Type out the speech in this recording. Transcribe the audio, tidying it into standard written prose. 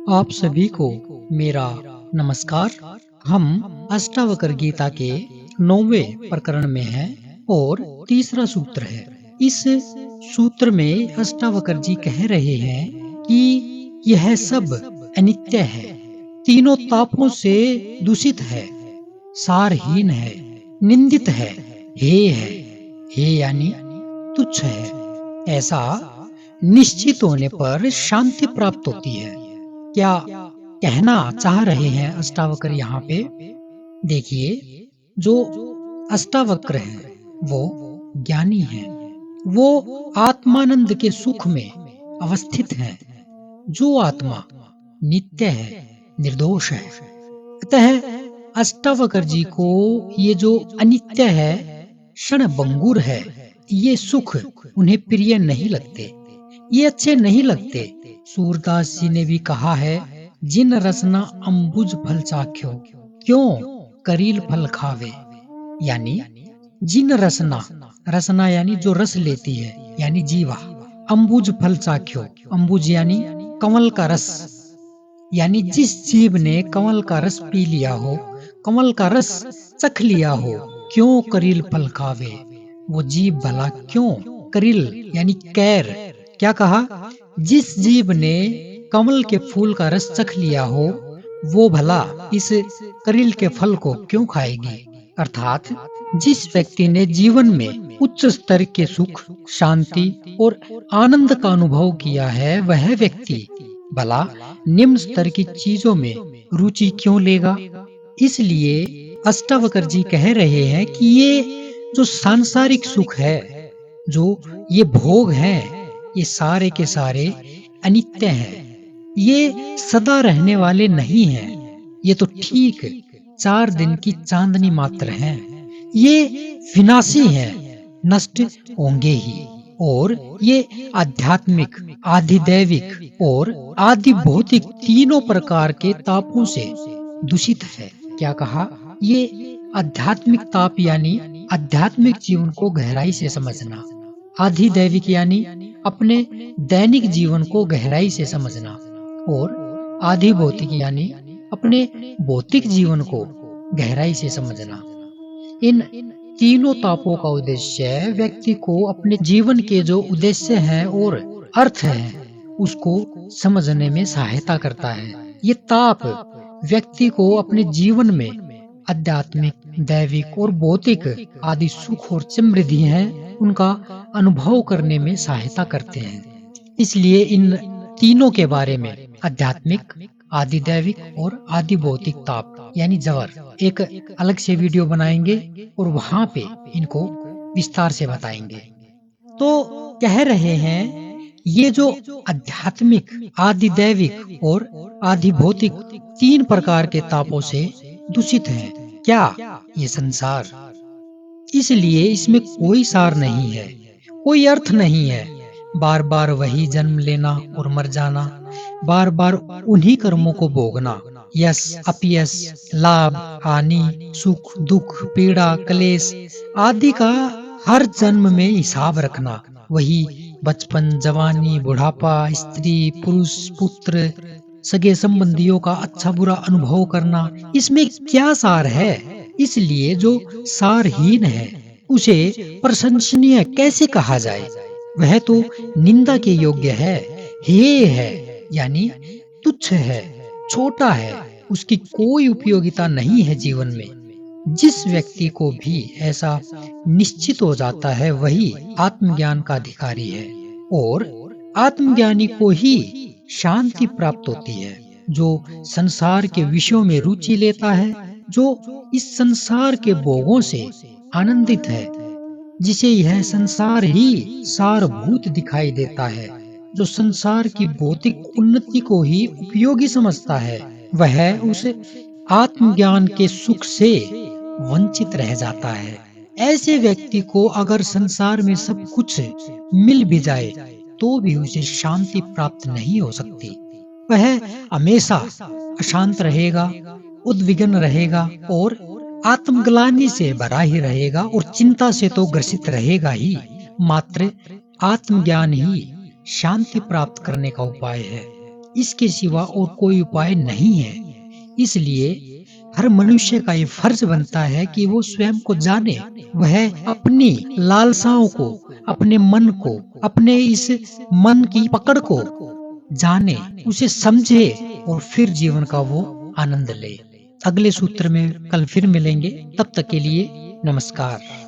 आप सभी को मेरा नमस्कार। हम अष्टावक्र गीता के 9वें प्रकरण में हैं और तीसरा सूत्र है। इस सूत्र में अष्टावक्र जी कह रहे हैं कि यह सब अनित्य है, तीनों तापों से दूषित है, सारहीन है, निंदित है, हेय है। हे यानी तुच्छ है। ऐसा निश्चित होने पर शांति प्राप्त होती है। क्या कहना चाह रहे हैं अष्टावक्र यहाँ पे? देखिए, जो अष्टावक्र हैं वो ज्ञानी हैं, वो आत्मानंद के सुख में अवस्थित हैं। जो आत्मा नित्य है, निर्दोष है। अतः अष्टावक्र जी को ये जो अनित्य है, क्षणभंगुर है, ये सुख उन्हें प्रिय नहीं लगते, ये अच्छे नहीं लगते। सूरदास जी ने भी कहा है, जिन रसना अंबुज फल चाख्यो, क्यों करील फल खावे। यानी जिन रसना, रसना यानी जो रस लेती है, यानी जीवा। अंबुज फल चाख्यो, अंबुज यानी कमल का रस, यानी जिस जीव ने कमल का रस पी लिया हो, कमल का रस चख लिया हो, क्यों करील फल खावे। वो जीव भला क्यों, करील यानी कैर। क्या कहा? जिस जीव ने कमल के फूल का रस चख लिया हो, वो भला इस करील के फल को क्यों खाएगी। अर्थात जिस व्यक्ति ने जीवन में उच्च स्तर के सुख, शांति और आनंद का अनुभव किया है, वह व्यक्ति भला निम्न स्तर की चीजों में रुचि क्यों लेगा। इसलिए अष्टावक्र जी कह रहे हैं कि ये जो सांसारिक सुख है, जो ये भोग हैं, ये सारे के सारे अनित्य हैं। ये सदा रहने वाले नहीं हैं। ये तो ठीक 4 दिन की चांदनी मात्र हैं। ये विनाशी हैं, नष्ट होंगे ही। और ये आध्यात्मिक, आधिदैविक और आदि भौतिक तीनों प्रकार के तापों से दूषित है। क्या कहा? ये आध्यात्मिक ताप यानी आध्यात्मिक जीवन को गहराई से समझना, आधिदैविक यानी अपने दैनिक जीवन को गहराई से समझना, और आधि भौतिक यानी अपने भौतिक जीवन को गहराई से समझना। इन तीनों तापों का उद्देश्य व्यक्ति को अपने जीवन के जो उद्देश्य हैं और अर्थ हैं, उसको समझने में सहायता करता है। ये ताप व्यक्ति को अपने जीवन में आध्यात्मिक, दैविक और भौतिक आदि सुख और समृद्धि हैं, उनका अनुभव करने में सहायता करते हैं। इसलिए इन तीनों के बारे में, आध्यात्मिक, आदि दैविक और आदि भौतिक ताप यानी जवर, एक अलग से वीडियो बनाएंगे और वहां पे इनको विस्तार से बताएंगे। तो कह रहे हैं, ये जो आध्यात्मिक, आदि दैविक और आदि भौतिक 3 प्रकार के तापों से दूषित है। क्या? ये संसार। इसलिए इसमें कोई सार नहीं है, कोई अर्थ नहीं है। बार बार वही जन्म लेना और मर जाना, बार बार उन्हीं कर्मों को भोगना, यश अपयश, लाभ हानि, सुख दुख, पीड़ा क्लेश आदि का हर जन्म में हिसाब रखना, वही बचपन, जवानी, बुढ़ापा, स्त्री पुरुष, पुत्र, सगे संबंधियों का अच्छा बुरा अनुभव करना, इसमें क्या सार है। इसलिए जो सारहीन है, उसे प्रशंसनीय कैसे कहा जाए। वह तो निंदा के योग्य है, हेय है, यानी तुच्छ है, छोटा है, उसकी कोई उपयोगिता नहीं है जीवन में। जिस व्यक्ति को भी ऐसा निश्चित हो जाता है, वही आत्मज्ञान का अधिकारी है, और आत्मज्ञानी को ही शांति प्राप्त होती है। जो संसार के विषयों में रुचि लेता है, जो इस संसार के भोगों से आनंदित है, जिसे यह संसार ही सारभूत दिखाई देता है, जो संसार की भौतिक उन्नति को ही उपयोगी समझता है, वह उस आत्मज्ञान के सुख से वंचित रह जाता है। ऐसे व्यक्ति को अगर संसार में सब कुछ मिल भी जाए, तो भी उसे शांति प्राप्त नहीं हो सकती। वह हमेशा अशांत रहेगा, उद्विग्न रहेगा और आत्मग्लानि से भरा ही रहेगा, और चिंता से तो ग्रसित रहेगा ही। मात्र आत्मज्ञान ही शांति प्राप्त करने का उपाय है। इसके सिवा और कोई उपाय नहीं है। इसलिए हर मनुष्य का ये फर्ज बनता है कि वो स्वयं को जाने, वह अपनी लालसाओं को, अपने मन को, अपने इस मन की पकड़ को जाने, उसे समझे और फिर जीवन का वो आनंद ले। अगले सूत्र में कल फिर मिलेंगे, तब तक के लिए नमस्कार।